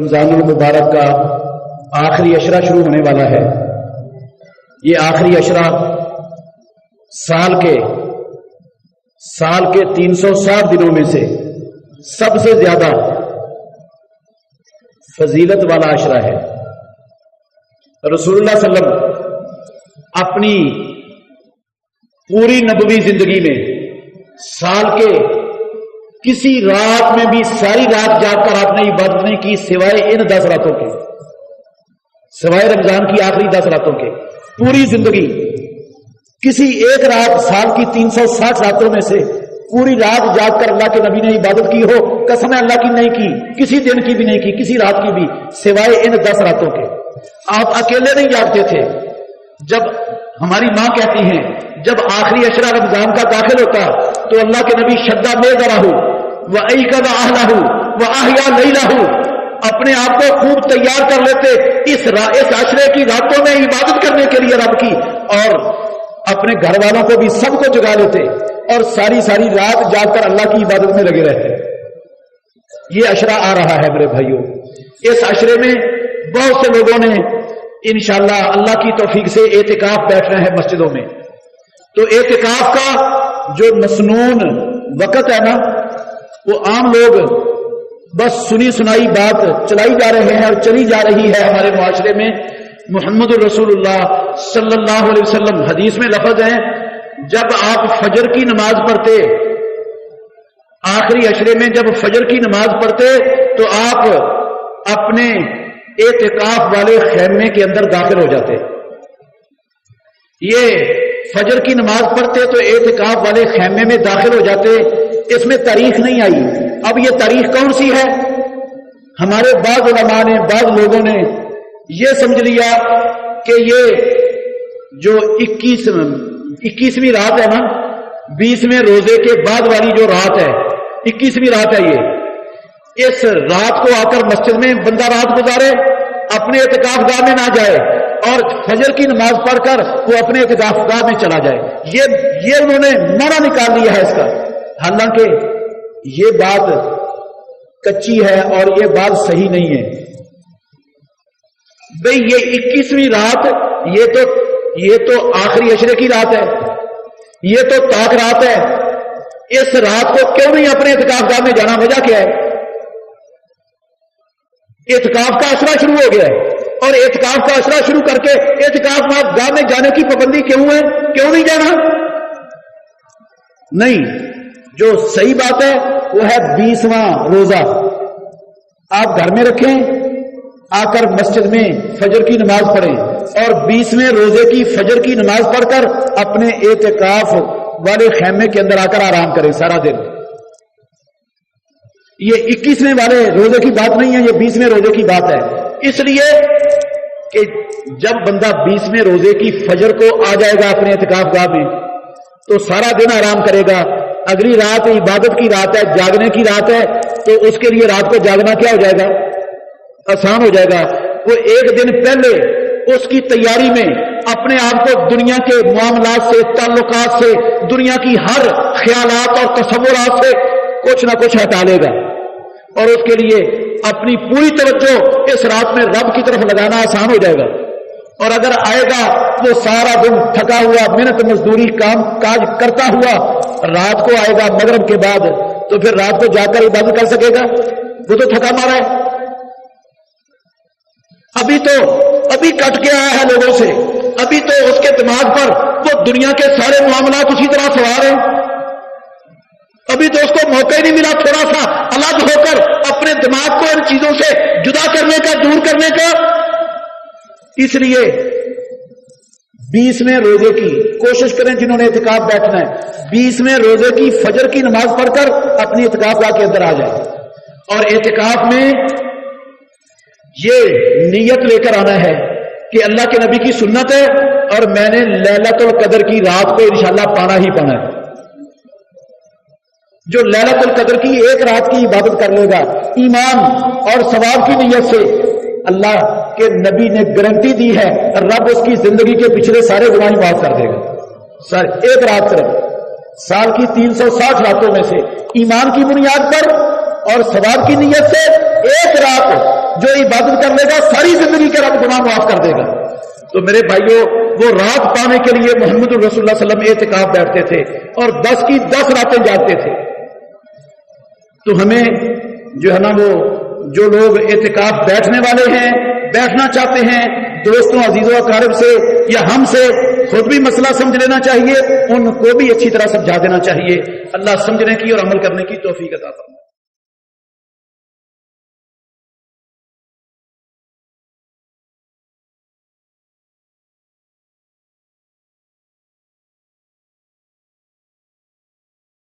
رمضان المبارک کا آخری عشرہ شروع ہونے والا ہے. یہ آخری عشرہ سال کے 360 دنوں میں سے سب سے زیادہ فضیلت والا عشرہ ہے. رسول اللہ صلی اللہ علیہ وسلم اپنی پوری نبوی زندگی میں سال کے کسی رات میں بھی ساری رات جاگ کر آپ نے عبادت نہیں کی سوائے ان 10 راتوں کے، سوائے رمضان کی آخری 10 راتوں کے. پوری زندگی کسی ایک رات سال کی 360 راتوں میں سے پوری رات جاگ کر اللہ کے نبی نے عبادت کی ہو، قسم اللہ کی نہیں کی، کسی دن کی بھی نہیں کی، کسی رات کی بھی، سوائے ان 10 راتوں کے. آپ اکیلے نہیں جاگتے تھے. جب ہماری ماں کہتی ہیں جب آخری عشرہ رمضان کا داخل ہوتا تو اللہ کے نبی شدہ میں ذرا ہو وَأَيْقَظَ أَهْلَهُ وَأَحْيَا لَيْلَهُ، اپنے آپ کو خوب تیار کر لیتے اس عشرے کی راتوں میں عبادت کرنے کے لیے رب کی، اور اپنے گھر والوں کو بھی سب کو جگا لیتے اور ساری رات جاگ کر اللہ کی عبادت میں لگے رہتے. یہ عشرہ آ رہا ہے میرے بھائیوں. اس عشرے میں بہت سے لوگوں نے انشاءاللہ اللہ کی توفیق سے اعتکاف بیٹھنا ہے مسجدوں میں. تو اعتکاف کا جو مسنون وقت ہے نا، وہ عام لوگ بس سنی سنائی بات چلائی جا رہے ہیں اور چلی جا رہی ہے ہمارے معاشرے میں. محمد الرسول اللہ صلی اللہ علیہ وسلم حدیث میں لفظ ہیں، جب آپ فجر کی نماز پڑھتے، آخری عشرے میں جب فجر کی نماز پڑھتے تو آپ اپنے اعتکاف والے خیمے کے اندر داخل ہو جاتے. یہ فجر کی نماز پڑھتے تو اعتکاف والے خیمے میں داخل ہو جاتے. اس میں تاریخ نہیں آئی. اب یہ تاریخ کون سی ہے؟ ہمارے بعض علماء نے، بعض لوگوں نے یہ سمجھ لیا کہ یہ جو 21ویں رات ہے نا، 20ویں روزے کے بعد والی جو رات ہے، 21ویں رات ہے یہ، اس رات کو آ کر مسجد میں بندہ رات گزارے، اپنے اعتکاف گاہ میں نہ جائے اور فجر کی نماز پڑھ کر وہ اپنے اعتکاف گاہ میں چلا جائے. یہ انہوں نے معنی نکال لیا ہے اس کا. حالانکہ یہ بات کچی ہے اور یہ بات صحیح نہیں ہے. بھئی یہ 21ویں رات یہ تو آخری عشرے کی رات ہے، یہ تو طاق رات ہے. اس رات کو کیوں نہیں اپنے اعتکاف گاہ میں جانا؟ وجہ کیا ہے؟ اعتکاف کا عشرہ شروع ہو گیا ہے اور اعتکاف کا عشرہ شروع کر کے اعتکاف گاہ میں جانے کی پابندی کیوں ہے؟ کیوں نہیں جانا؟ نہیں، جو صحیح بات ہے وہ ہے 20واں روزہ آپ گھر میں رکھیں، آ کر مسجد میں فجر کی نماز پڑھیں اور 20ویں روزے کی فجر کی نماز پڑھ کر اپنے اعتکاف والے خیمے کے اندر آ کر آرام کریں سارا دن. یہ 21ویں والے روزے کی بات نہیں ہے، یہ 20ویں روزے کی بات ہے. اس لیے کہ جب بندہ 20ویں روزے کی فجر کو آ جائے گا اپنے اعتکاف گاہ میں تو سارا دن آرام کرے گا. اگلی رات عبادت کی رات ہے، جاگنے کی رات ہے، تو اس کے لیے رات کو جاگنا کیا ہو جائے گا؟ آسان ہو جائے گا. وہ ایک دن پہلے اس کی تیاری میں اپنے آپ کو دنیا کے معاملات سے، تعلقات سے، دنیا کی ہر خیالات اور تصورات سے کچھ نہ کچھ ہٹا لے گا اور اس کے لیے اپنی پوری توجہ اس رات میں رب کی طرف لگانا آسان ہو جائے گا. اور اگر آئے گا وہ سارا دن تھکا ہوا محنت مزدوری کام کاج کرتا ہوا رات کو آئے گا مغرب کے بعد، تو پھر رات کو جا کر عبادت کر سکے گا؟ وہ تو تھکا مارا ہے. ابھی کٹ کے آیا ہے لوگوں سے، ابھی تو اس کے دماغ پر وہ دنیا کے سارے معاملات اسی طرح سوار ہیں. ابھی تو اس کو موقع ہی نہیں ملا تھوڑا سا الگ ہو کر اپنے دماغ کو ان چیزوں سے جدا کرنے کا، دور کرنے کا. اس لیے 20ویں روزے کی کوشش کریں جنہوں نے اعتکاف بیٹھنا ہے، 20ویں روزے کی فجر کی نماز پڑھ کر اپنی اعتکاف گاہ کے اندر آ جائیں. اور اعتکاف میں یہ نیت لے کر آنا ہے کہ اللہ کے نبی کی سنت ہے اور میں نے لیلۃ القدر کی رات کو انشاءاللہ پانا ہی پانا ہے. جو لیلۃ القدر کی ایک رات کی عبادت کر لے گا ایمان اور ثواب کی نیت سے، اللہ کے نبی نے گارنٹی دی ہے رب اس کی زندگی کے پچھلے سارے گناہ معاف کر دے گا. ایک رات صرف سال کی 360 راتوں میں سے ایمان کی بنیاد پر اور ثواب کی نیت سے ایک رات جو عبادت کر لے گا ساری زندگی کے رب گناہ معاف کر دے گا. تو میرے بھائیوں وہ رات پانے کے لیے محمد رسول اللہ صلی اللہ علیہ وسلم اعتکاف بیٹھتے تھے اور 10 کی 10 راتیں جاگتے تھے. تو ہمیں جو ہے نا وہ جو لوگ اعتکاف بیٹھنے والے ہیں بیٹھنا چاہتے ہیں دوستوں عزیزوں اقارب سے یا ہم سے خود بھی مسئلہ سمجھ لینا چاہیے ان کو بھی اچھی طرح سمجھا دینا چاہیے. اللہ سمجھنے کی اور عمل کرنے کی توفیق عطا فرمائے.